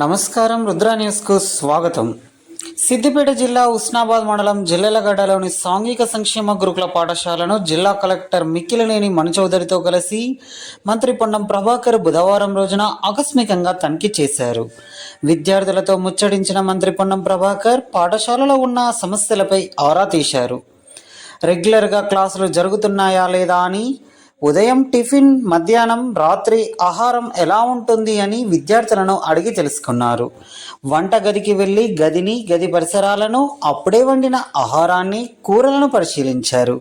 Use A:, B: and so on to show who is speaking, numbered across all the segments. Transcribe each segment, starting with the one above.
A: నమస్కారం, రుద్ర న్యూస్కు స్వాగతం. సిద్దిపేట జిల్లా ఉస్నాబాద్ మండలం జిల్లెలగడ్డలోని సాంఘిక సంక్షేమ గురుకుల పాఠశాలను జిల్లా కలెక్టర్ మిక్కిలినేని మణిచౌదరితో కలిసి మంత్రి పొన్నం ప్రభాకర్ బుధవారం రోజున ఆకస్మికంగా తనిఖీ చేశారు. విద్యార్థులతో ముచ్చటించిన మంత్రి పొన్నం ప్రభాకర్ పాఠశాలలో ఉన్న సమస్యలపై ఆరా తీశారు. రెగ్యులర్గా క్లాసులు జరుగుతున్నాయా లేదా అని, ఉదయం టిఫిన్, మధ్యాహ్నం, రాత్రి ఆహారం ఎలా ఉంటుంది అని విద్యార్థులను అడిగి తెలుసుకున్నారు. వంటగదికి వెళ్ళి గది పరిసరాలను, అప్పుడే వండిన ఆహారాన్ని, కూరలను పరిశీలించారు.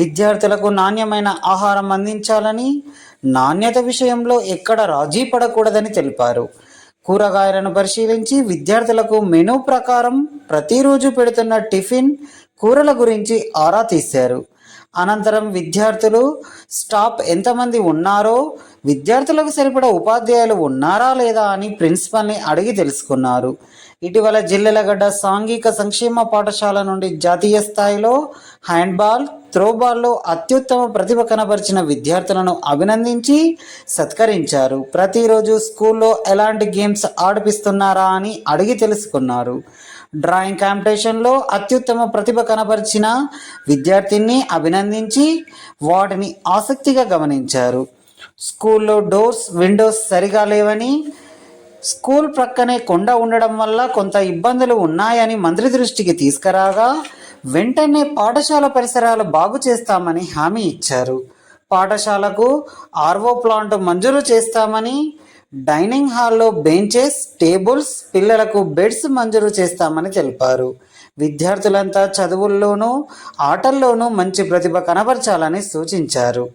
A: విద్యార్థులకు నాణ్యమైన ఆహారం అందించాలని, నాణ్యత విషయంలో ఎక్కడ రాజీ పడకూడదని తెలిపారు. కూరగాయలను పరిశీలించి విద్యార్థులకు మెనూ ప్రకారం ప్రతిరోజు పెడుతున్న టిఫిన్, కూరల గురించి ఆరా తీశారు. అనంతరం విద్యార్థులు, స్టాఫ్ ఎంతమంది ఉన్నారో, విద్యార్థులకు సరిపడా ఉపాధ్యాయులు ఉన్నారా లేదా అని ప్రిన్సిపల్ని అడిగి తెలుసుకున్నారు. ఇటీవల జిల్లెలగడ్డ సాంఘిక సంక్షేమ పాఠశాల నుండి జాతీయ స్థాయిలో హ్యాండ్బాల్, త్రోబాల్లో అత్యుత్తమ ప్రతిభ కనబరిచిన విద్యార్థులను అభినందించి సత్కరించారు. ప్రతిరోజు స్కూల్లో ఎలాంటి గేమ్స్ ఆడిపిస్తున్నారా అని అడిగి తెలుసుకున్నారు. డ్రాయింగ్ కాంపిటీషన్లో అత్యుత్తమ ప్రతిభ కనబరిచిన విద్యార్థిని అభినందించి వాటిని ఆసక్తిగా గమనించారు. స్కూల్లో డోర్స్, విండోస్ సరిగా లేవని, స్కూల్ ప్రక్కనే కొండ ఉండడం వల్ల కొంత ఇబ్బందులు ఉన్నాయని మంత్రి దృష్టికి తీసుకురాగా వెంటనే పాఠశాల పరిసరాలు బాగు చేస్తామని హామీ ఇచ్చారు. పాఠశాలకు ఆర్ఓ ప్లాంట్ మంజూరు చేస్తామని, డైనింగ్ హాల్లో బెంచెస్, టేబుల్స్, పిల్లలకు బెడ్స్ మంజూరు చేస్తామని తెలిపారు. విద్యార్థులంతా చదువుల్లోనూ ఆటల్లోనూ మంచి ప్రతిభ కనబరచాలని సూచించారు.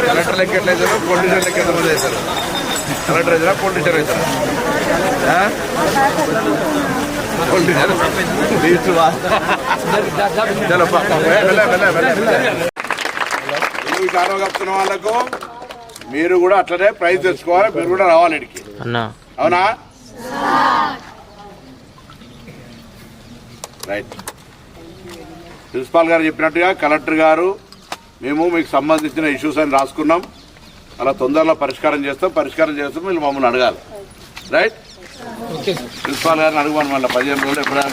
B: కలెక్టర్ లెక్క ఎట్లయితారు, పొలిటీషియన్ లెక్క ఎంతమంది అవుతారు? కలెక్టర్ అవుతారా, పొలిటీషియన్ అవుతారా? కారణం కప్పుతున్న వాళ్ళకు మీరు కూడా అట్లనే ప్రైజ్ తెచ్చుకోవాలి. మీరు కూడా రావాలి ఇక్కడికి, అవునా? రైట్. ప్రిన్సిపాల్ గారు చెప్పినట్టుగా కలెక్టర్ గారు మేము మీకు సంబంధించిన ఇష్యూస్ అని రాసుకున్నాం. అలా తొందరలో పరిష్కారం చేస్తాం మీరు మమ్మల్ని అడగాలి. రైట్. ప్రిన్సిపాల్ గారిని అడగమని మళ్ళీ 15 రోజులు ఎప్పుడైనా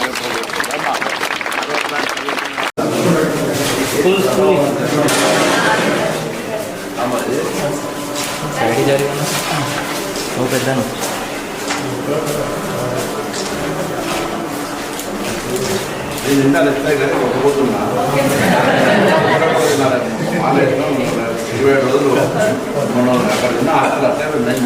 B: నిన్న వస్తాయి కానీ ఒకపోతున్నా 20 రోజులు మనం అక్కడ ఉన్న హాస్టల్ అట్లే ఉన్నాయి.